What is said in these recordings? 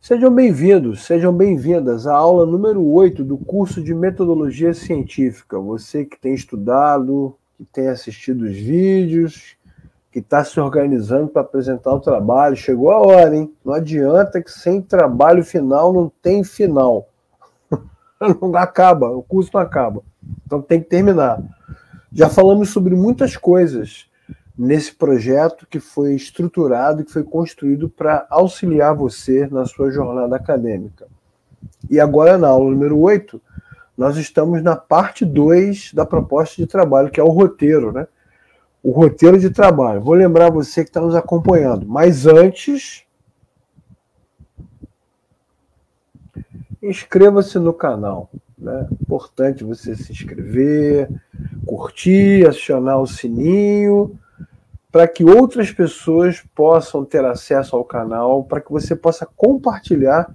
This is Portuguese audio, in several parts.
Sejam bem-vindos, sejam bem-vindas à aula número 8 do curso de Metodologia Científica. Você que tem estudado, que tem assistido os vídeos, que está se organizando para apresentar o trabalho. Chegou a hora, hein? Não adianta que sem trabalho final não tem final. Não acaba, o curso não acaba. Então tem que terminar. Já falamos sobre muitas coisas nesse projeto que foi estruturado, que foi construído para auxiliar você na sua jornada acadêmica. E agora, na aula número 8, nós estamos na parte 2 da proposta de trabalho, que é o roteiro, né? O roteiro de trabalho. Vou lembrar você que está nos acompanhando. Mas antes, inscreva-se no canal. Né? Importante você se inscrever, curtir, acionar o sininho, para que outras pessoas possam ter acesso ao canal, para que você possa compartilhar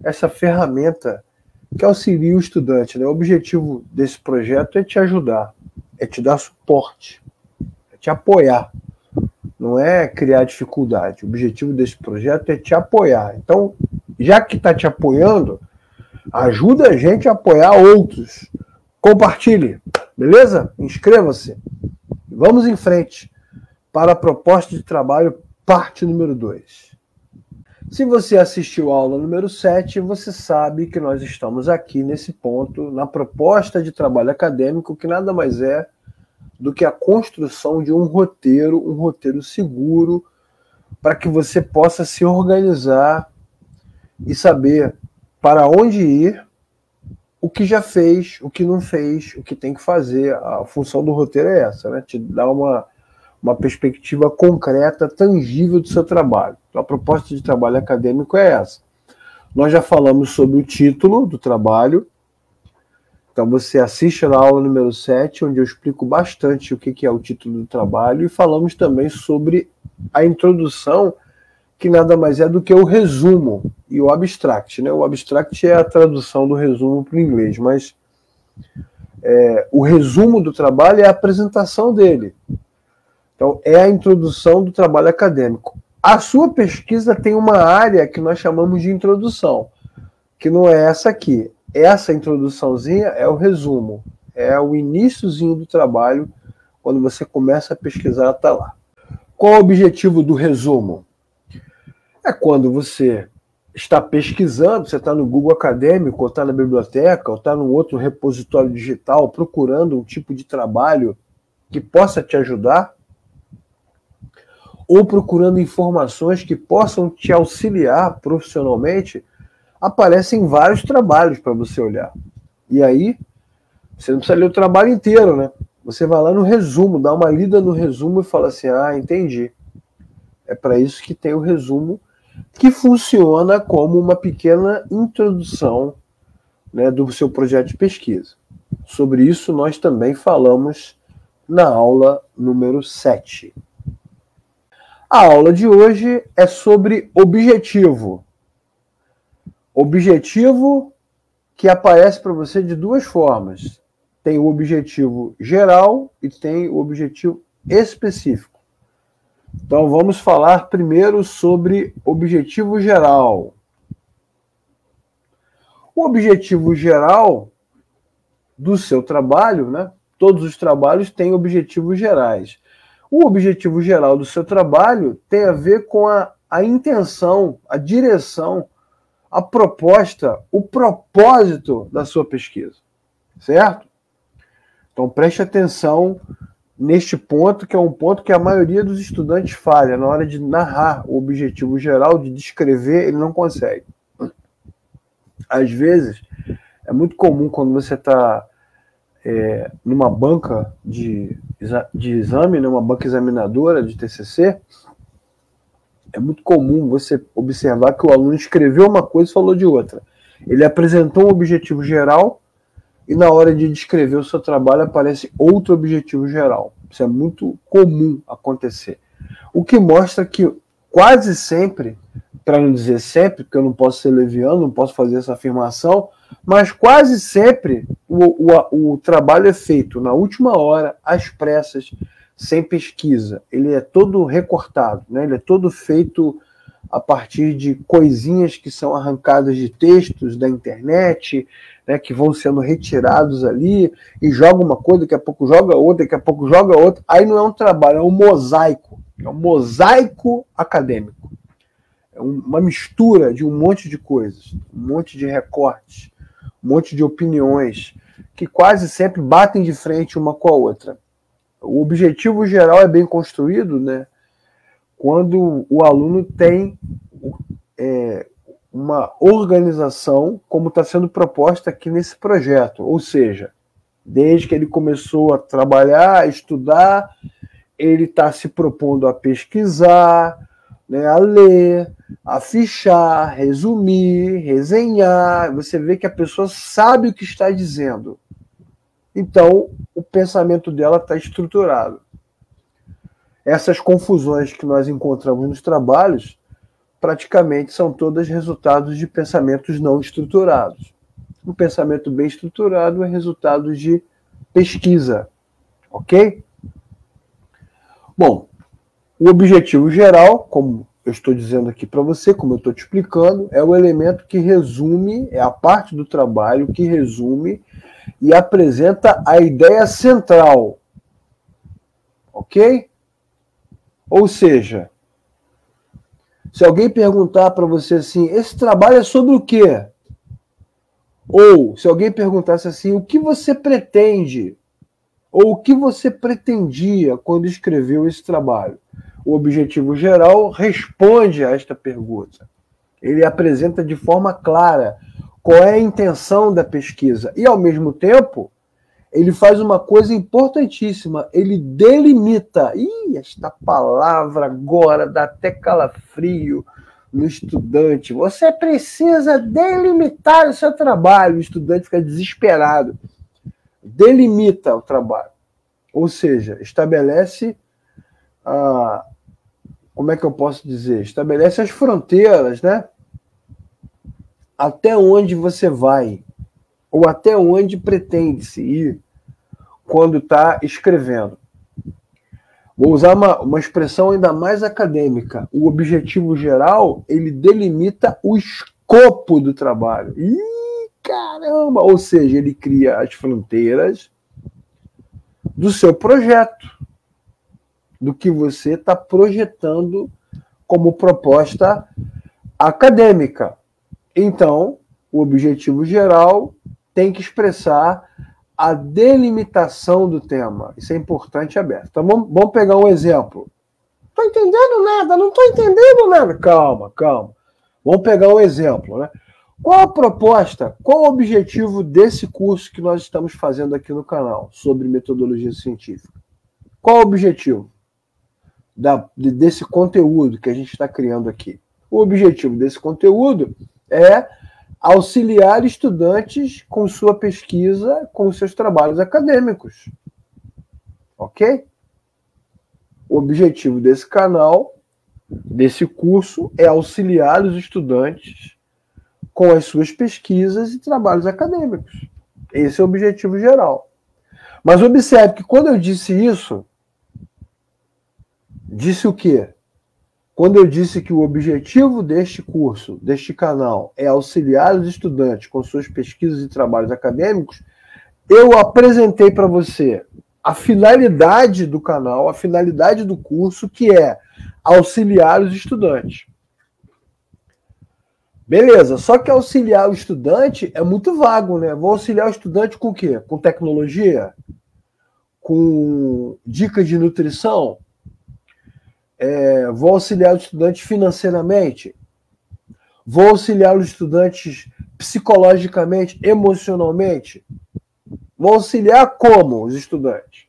essa ferramenta que auxilia o estudante. Né? O objetivo desse projeto é te ajudar, é te dar suporte, é te apoiar. Não é criar dificuldade. O objetivo desse projeto é te apoiar. Então, já que está te apoiando, ajuda a gente a apoiar outros. Compartilhe, beleza? Inscreva-se. Vamos em frente para a proposta de trabalho, parte número 2. Se você assistiu a aula número 7, você sabe que nós estamos aqui nesse ponto, na proposta de trabalho acadêmico, que nada mais é do que a construção de um roteiro seguro, para que você possa se organizar e saber para onde ir, o que já fez, o que não fez, o que tem que fazer. A função do roteiro é essa, né? Te dar uma perspectiva concreta, tangível do seu trabalho. Então, a proposta de trabalho acadêmico é essa. Nós já falamos sobre o título do trabalho. Então, você assiste na aula número 7, onde eu explico bastante o que é o título do trabalho, e falamos também sobre a introdução, que nada mais é do que o resumo e o abstract. Né? O abstract é a tradução do resumo para o inglês, mas o resumo do trabalho é a apresentação dele. Então, é a introdução do trabalho acadêmico. A sua pesquisa tem uma área que nós chamamos de introdução, que não é essa aqui. Essa introduçãozinha é o resumo, é o iniciozinho do trabalho, quando você começa a pesquisar até lá. Qual é o objetivo do resumo? É quando você está pesquisando, você está no Google Acadêmico, ou está na biblioteca, ou está num outro repositório digital, procurando um tipo de trabalho que possa te ajudar, ou procurando informações que possam te auxiliar profissionalmente, aparecem vários trabalhos para você olhar. E aí, você não precisa ler o trabalho inteiro, né? Você vai lá no resumo, dá uma lida no resumo e fala assim, entendi. É para isso que tem o resumo, que funciona como uma pequena introdução, né, do seu projeto de pesquisa. Sobre isso nós também falamos na aula número 7. A aula de hoje é sobre objetivo. Objetivo que aparece para você de duas formas. Tem o objetivo geral e tem o objetivo específico. Então vamos falar primeiro sobre objetivo geral. O objetivo geral do seu trabalho, né? Todos os trabalhos têm objetivos gerais. O objetivo geral do seu trabalho tem a ver com a intenção, a direção, a proposta, o propósito da sua pesquisa. Certo? Então preste atenção neste ponto, que é um ponto que a maioria dos estudantes falha. Na hora de narrar o objetivo geral, de descrever, ele não consegue. Às vezes, é muito comum quando você está numa banca de exame, né, uma banca examinadora de TCC, é muito comum você observar que o aluno escreveu uma coisa e falou de outra. Ele apresentou um objetivo geral e na hora de descrever o seu trabalho aparece outro objetivo geral. Isso é muito comum acontecer. O que mostra que quase sempre, para não dizer sempre, porque eu não posso ser leviano, não posso fazer essa afirmação, mas quase sempre o trabalho é feito na última hora, às pressas, sem pesquisa. Ele é todo recortado, né? Ele é todo feito a partir de coisinhas que são arrancadas de textos da internet, né, que vão sendo retirados ali, e joga uma coisa, daqui a pouco joga outra, daqui a pouco joga outra. Aí não é um trabalho, é um mosaico. É um mosaico acadêmico. É uma mistura de um monte de coisas, um monte de recortes, um monte de opiniões, que quase sempre batem de frente uma com a outra. O objetivo geral é bem construído, né, quando o aluno tem uma organização, como está sendo proposta aqui nesse projeto. Ou seja, desde que ele começou a trabalhar, a estudar, ele está se propondo a pesquisar, né, a ler, a fichar, resumir, resenhar. Você vê que a pessoa sabe o que está dizendo. Então, o pensamento dela está estruturado. Essas confusões que nós encontramos nos trabalhos, praticamente são todas resultados de pensamentos não estruturados. Um pensamento bem estruturado é resultado de pesquisa, ok? Bom, o objetivo geral, como eu estou dizendo aqui para você, como eu estou te explicando, é o elemento que resume, é a parte do trabalho que resume e apresenta a ideia central, ok? Ou seja, se alguém perguntar para você assim, esse trabalho é sobre o quê? Ou se alguém perguntasse assim, o que você pretende? Ou o que você pretendia quando escreveu esse trabalho? O objetivo geral responde a esta pergunta. Ele apresenta de forma clara qual é a intenção da pesquisa. E, ao mesmo tempo, ele faz uma coisa importantíssima. Ele delimita. Esta palavra agora dá até calafrio no estudante. Você precisa delimitar o seu trabalho. O estudante fica desesperado. Delimita o trabalho. Ou seja, estabelece como é que eu posso dizer? Estabelece as fronteiras, né? Até onde você vai, ou até onde pretende-se ir quando está escrevendo. Vou usar uma expressão ainda mais acadêmica. O objetivo geral, ele delimita o escopo do trabalho. Caramba! Ou seja, ele cria as fronteiras do seu projeto, do que você está projetando como proposta acadêmica. Então, o objetivo geral tem que expressar a delimitação do tema. Isso é importante e aberto. Então, vamos pegar um exemplo. Não estou entendendo nada, não estou entendendo nada. Calma. Vamos pegar um exemplo, né? Qual a proposta, qual o objetivo desse curso que nós estamos fazendo aqui no canal sobre metodologia científica? Qual o objetivo desse conteúdo que a gente está criando aqui? O objetivo desse conteúdo é auxiliar estudantes com sua pesquisa, com seus trabalhos acadêmicos. Ok? O objetivo desse canal, desse curso, é auxiliar os estudantes com as suas pesquisas e trabalhos acadêmicos. Esse é o objetivo geral. Mas observe que quando eu disse isso, disse o quê? Quando eu disse que o objetivo deste curso, deste canal, é auxiliar os estudantes com suas pesquisas e trabalhos acadêmicos, eu apresentei para você a finalidade do canal, a finalidade do curso, que é auxiliar os estudantes. Beleza, só que auxiliar o estudante é muito vago, né? Vou auxiliar o estudante com o quê? Com tecnologia? Com dicas de nutrição? Vou auxiliar os estudantes financeiramente? Vou auxiliar os estudantes psicologicamente, emocionalmente? Vou auxiliar como os estudantes?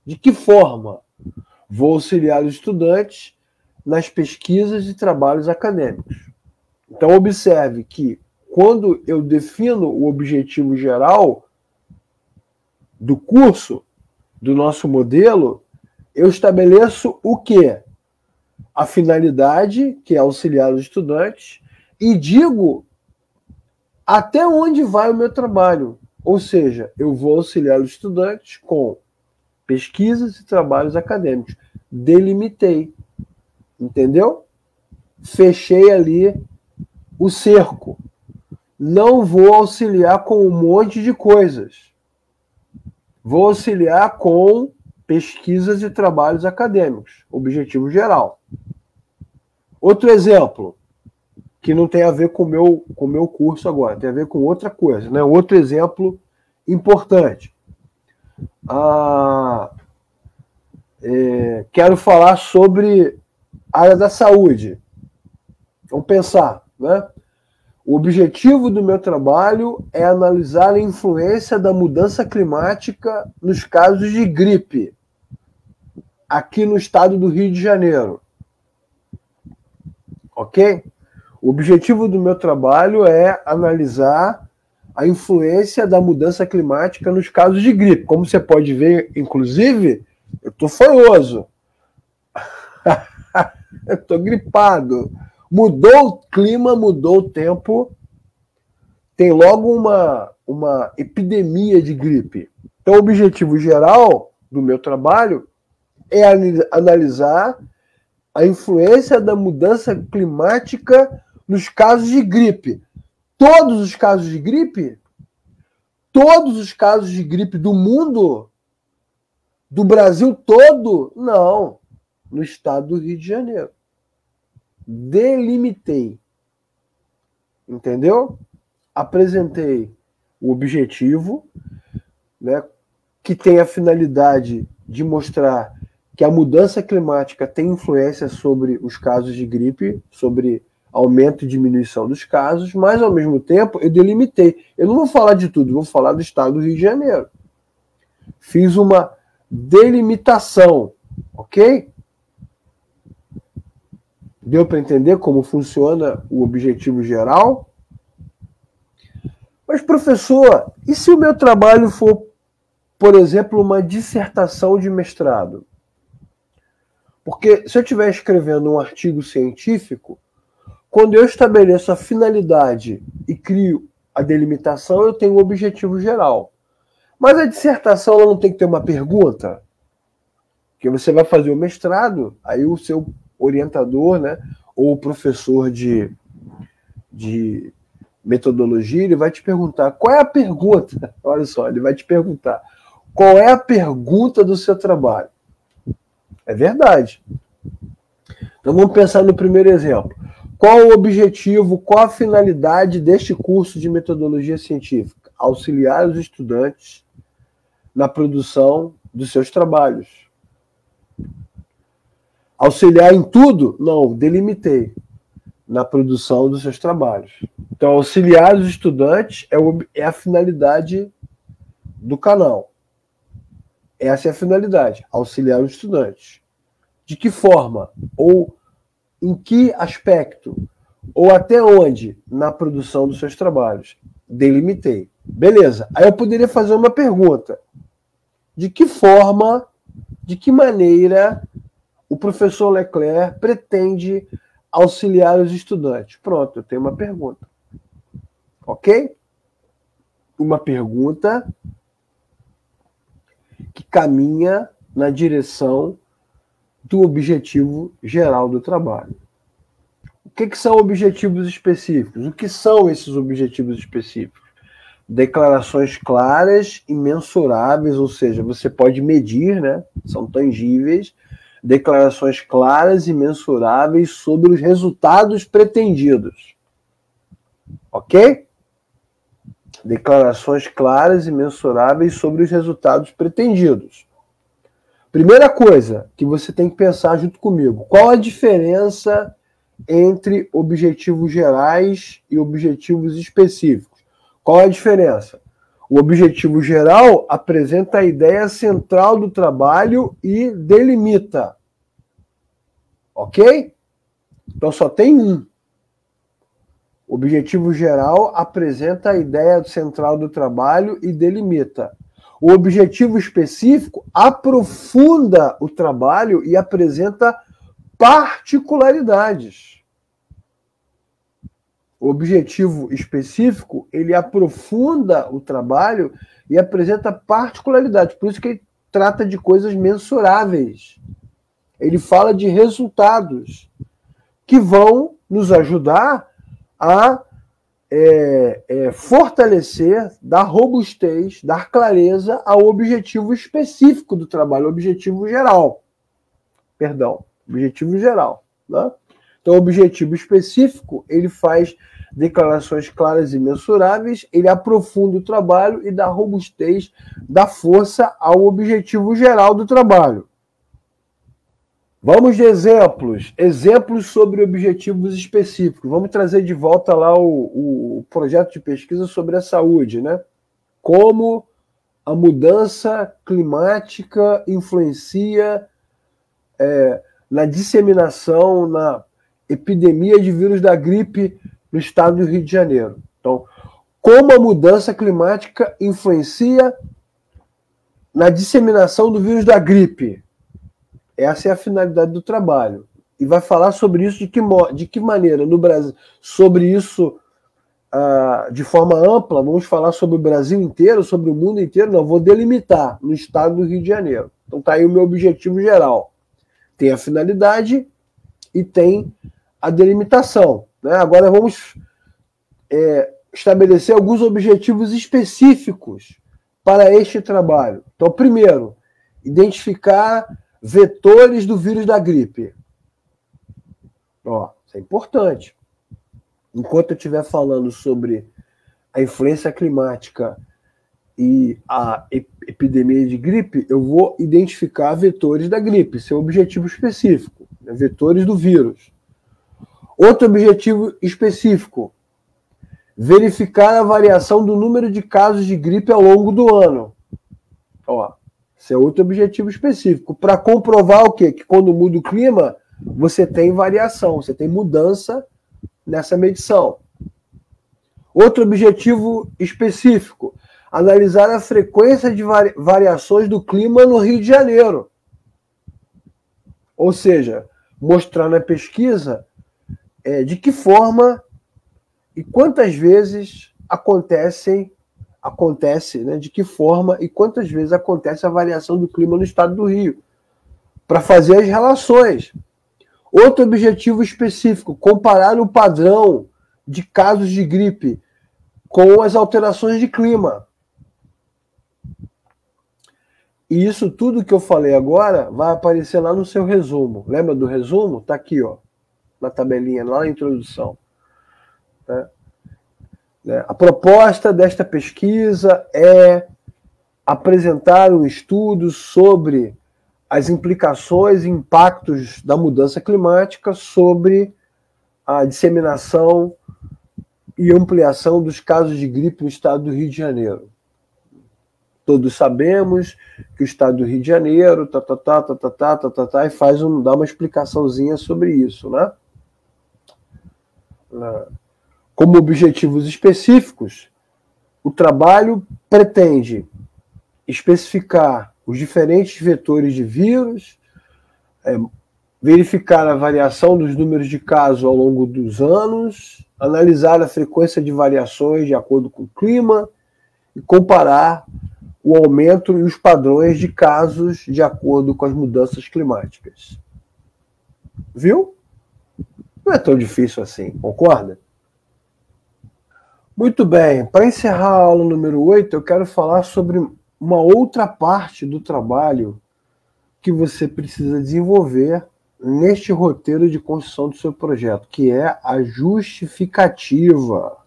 De que forma? Vou auxiliar os estudantes nas pesquisas e trabalhos acadêmicos. Então, observe que quando eu defino o objetivo geral do curso, do nosso modelo, eu estabeleço o quê? A finalidade, que é auxiliar os estudantes, e digo até onde vai o meu trabalho. Ou seja, eu vou auxiliar os estudantes com pesquisas e trabalhos acadêmicos. Delimitei. Entendeu? fechei ali o cerco. Não vou auxiliar com um monte de coisas. Vou auxiliar com pesquisas e trabalhos acadêmicos, objetivo geral. Outro exemplo, que não tem a ver com o meu curso agora, tem a ver com outra coisa, né? Outro exemplo importante. Quero falar sobre a área da saúde. Vamos pensar, né? O objetivo do meu trabalho é analisar a influência da mudança climática nos casos de gripe, aqui no estado do Rio de Janeiro. Ok? O objetivo do meu trabalho é analisar a influência da mudança climática nos casos de gripe. Como você pode ver, inclusive, eu estou fanhoso. Eu estou gripado. Mudou o clima, mudou o tempo. Tem logo uma epidemia de gripe. Então, o objetivo geral do meu trabalho é analisar a influência da mudança climática nos casos de gripe. Todos os casos de gripe? Todos os casos de gripe do mundo? Do Brasil todo? Não. No estado do Rio de Janeiro. Delimitei. Entendeu? Apresentei o objetivo, né, que tem a finalidade de mostrar que a mudança climática tem influência sobre os casos de gripe, sobre aumento e diminuição dos casos, mas, ao mesmo tempo, eu delimitei. Eu não vou falar de tudo, vou falar do estado do Rio de Janeiro. Fiz uma delimitação, ok? Deu para entender como funciona o objetivo geral? Mas, professor, e se o meu trabalho for, por exemplo, uma dissertação de mestrado? Porque se eu estiver escrevendo um artigo científico, quando eu estabeleço a finalidade e crio a delimitação, eu tenho o objetivo geral. Mas a dissertação ela não tem que ter uma pergunta? Porque você vai fazer o mestrado, aí o seu orientador, né, ou o professor de metodologia, ele vai te perguntar, qual é a pergunta? Olha só, ele vai te perguntar, qual é a pergunta do seu trabalho? É verdade. Então vamos pensar no primeiro exemplo. Qual o objetivo, qual a finalidade deste curso de metodologia científica? Auxiliar os estudantes na produção dos seus trabalhos. Auxiliar em tudo? Não, delimitei. Na produção dos seus trabalhos. Então, auxiliar os estudantes é a finalidade do canal. Essa é a finalidade, auxiliar os estudantes. De que forma? Ou em que aspecto? Ou até onde? Na produção dos seus trabalhos. Delimitei. Beleza. Aí eu poderia fazer uma pergunta. De que forma, de que maneira o professor Leclerc pretende auxiliar os estudantes? Pronto, eu tenho uma pergunta. Ok? Uma pergunta que caminha na direção do objetivo geral do trabalho. O que são objetivos específicos? O que são esses objetivos específicos? Declarações claras e mensuráveis, ou seja, você pode medir, né? São tangíveis. Declarações claras e mensuráveis sobre os resultados pretendidos. Ok? Declarações claras e mensuráveis sobre os resultados pretendidos. Primeira coisa que você tem que pensar junto comigo. Qual a diferença entre objetivos gerais e objetivos específicos? Qual a diferença? O objetivo geral apresenta a ideia central do trabalho e delimita. Ok? Então só tem um. O objetivo geral apresenta a ideia central do trabalho e delimita. O objetivo específico aprofunda o trabalho e apresenta particularidades. O objetivo específico, ele aprofunda o trabalho e apresenta particularidades. Por isso que ele trata de coisas mensuráveis. Ele fala de resultados. que vão nos ajudar a fortalecer, dar robustez, dar clareza ao objetivo específico do trabalho, objetivo geral. Perdão, objetivo geral. Né? Então, o objetivo específico, ele faz declarações claras e mensuráveis, ele aprofunda o trabalho e dá robustez, dá força ao objetivo geral do trabalho. Vamos de exemplos. Exemplos sobre objetivos específicos. Vamos trazer de volta lá o projeto de pesquisa sobre a saúde, né? Como a mudança climática influencia na disseminação, na epidemia de vírus da gripe no estado do Rio de Janeiro. Então, como a mudança climática influencia na disseminação do vírus da gripe? Essa é a finalidade do trabalho. E vai falar sobre isso de que maneira no Brasil, sobre isso de forma ampla. Vamos falar sobre o Brasil inteiro, sobre o mundo inteiro. Não, vou delimitar no estado do Rio de Janeiro. Então tá aí o meu objetivo geral. Tem a finalidade e tem a delimitação. Né? Agora vamos estabelecer alguns objetivos específicos para este trabalho. Então, primeiro, identificar vetores do vírus da gripe. Isso é importante. Enquanto eu estiver falando sobre a influência climática e a epidemia de gripe, eu vou identificar vetores da gripe, seu objetivo específico, né? Vetores do vírus. Outro objetivo específico, verificar a variação do número de casos de gripe ao longo do ano. Esse é outro objetivo específico, para comprovar o quê? Que quando muda o clima, você tem variação, você tem mudança nessa medição. Outro objetivo específico, analisar a frequência de variações do clima no Rio de Janeiro. Ou seja, mostrar na pesquisa de que forma e quantas vezes acontece, né, de que forma e quantas vezes acontece a variação do clima no estado do Rio, para fazer as relações. Outro objetivo específico, comparar o padrão de casos de gripe com as alterações de clima. E isso tudo que eu falei agora vai aparecer lá no seu resumo. Lembra do resumo? Está aqui, na tabelinha, lá na introdução. A proposta desta pesquisa é apresentar um estudo sobre as implicações e impactos da mudança climática sobre a disseminação e ampliação dos casos de gripe no estado do Rio de Janeiro. Todos sabemos que o estado do Rio de Janeiro, e dá uma explicaçãozinha sobre isso, né? Como objetivos específicos, o trabalho pretende especificar os diferentes vetores de vírus, verificar a variação dos números de casos ao longo dos anos, analisar a frequência de variações de acordo com o clima e comparar o aumento e os padrões de casos de acordo com as mudanças climáticas. Viu? Não é tão difícil assim, concorda? Muito bem, para encerrar a aula número 8, eu quero falar sobre uma outra parte do trabalho que você precisa desenvolver neste roteiro de construção do seu projeto, que é a justificativa.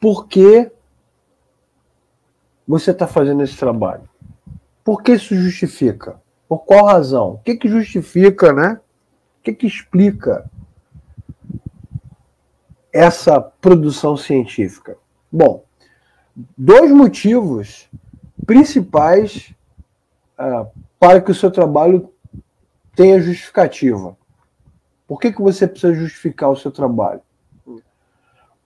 Por que você está fazendo esse trabalho? Por que isso justifica? Por qual razão? O que justifica, né? O que explica essa produção científica? Bom, dois motivos principais para que o seu trabalho tenha justificativa. Por que você precisa justificar o seu trabalho?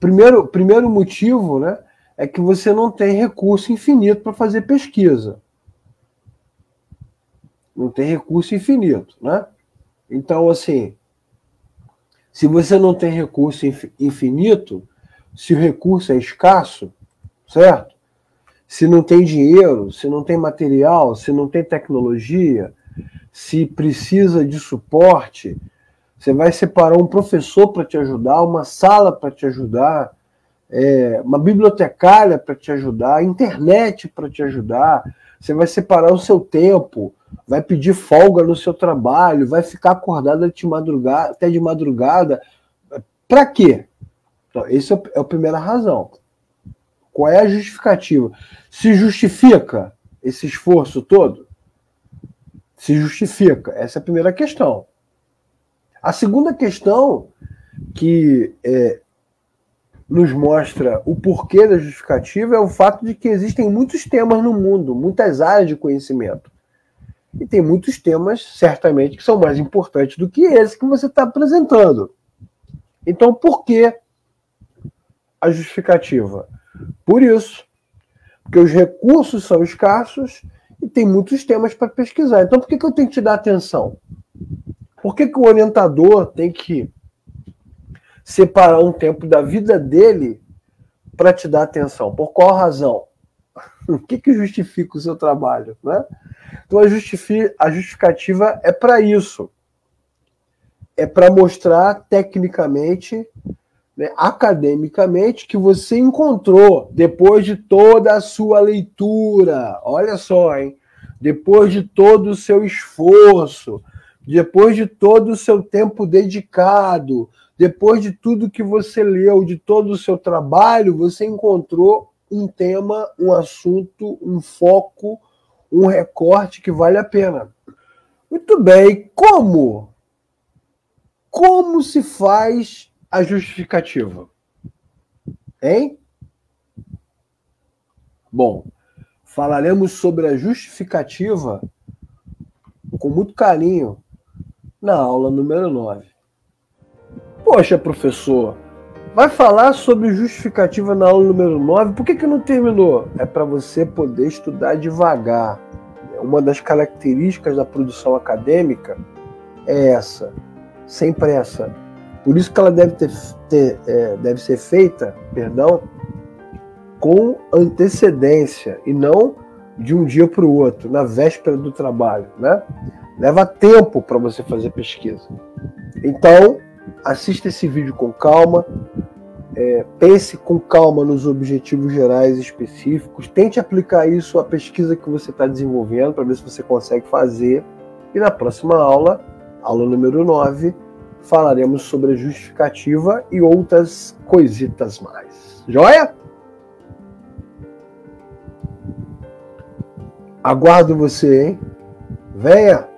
Primeiro motivo, né, é que você não tem recurso infinito para fazer pesquisa. Não tem recurso infinito, né? Então, assim, se você não tem recurso infinito, se o recurso é escasso, certo? Se não tem dinheiro, se não tem material, se não tem tecnologia, se precisa de suporte, você vai separar um professor para te ajudar, uma sala para te ajudar, uma bibliotecária para te ajudar, internet para te ajudar. Você vai separar o seu tempo, vai pedir folga no seu trabalho, vai ficar acordado até de madrugada. Para quê? Então, essa é a primeira razão. Qual é a justificativa? Se justifica esse esforço todo? Se justifica. Essa é a primeira questão. A segunda questão que nos mostra o porquê da justificativa é o fato de que existem muitos temas no mundo, muitas áreas de conhecimento. E tem muitos temas, certamente, que são mais importantes do que esse que você está apresentando. Então, por que a justificativa? Por isso. Porque os recursos são escassos e tem muitos temas para pesquisar. Então, por que eu tenho que te dar atenção? Por que o orientador tem que separar um tempo da vida dele para te dar atenção? Por qual razão? O que justifica o seu trabalho, né? Então, a justificativa é para isso. É para mostrar tecnicamente, né, academicamente, que você encontrou, depois de toda a sua leitura, olha só, hein? Depois de todo o seu esforço, depois de todo o seu tempo dedicado, depois de tudo que você leu, de todo o seu trabalho, você encontrou um tema, um assunto, um foco, um recorte que vale a pena. Muito bem, como? Como se faz a justificativa? Hein? Bom, falaremos sobre a justificativa com muito carinho na aula número 9. Poxa, professor, vai falar sobre justificativa na aula número 9? Por que não terminou? É para você poder estudar devagar. Uma das características da produção acadêmica é essa, sem pressa. Por isso que ela deve ser feita, com antecedência e não de um dia para o outro, na véspera do trabalho, né? Leva tempo para você fazer pesquisa. Então, assista esse vídeo com calma, pense com calma nos objetivos gerais específicos, tente aplicar isso à pesquisa que você está desenvolvendo para ver se você consegue fazer. E na próxima aula, aula número 9, falaremos sobre a justificativa e outras coisitas mais. Joia? Aguardo você, hein? Venha!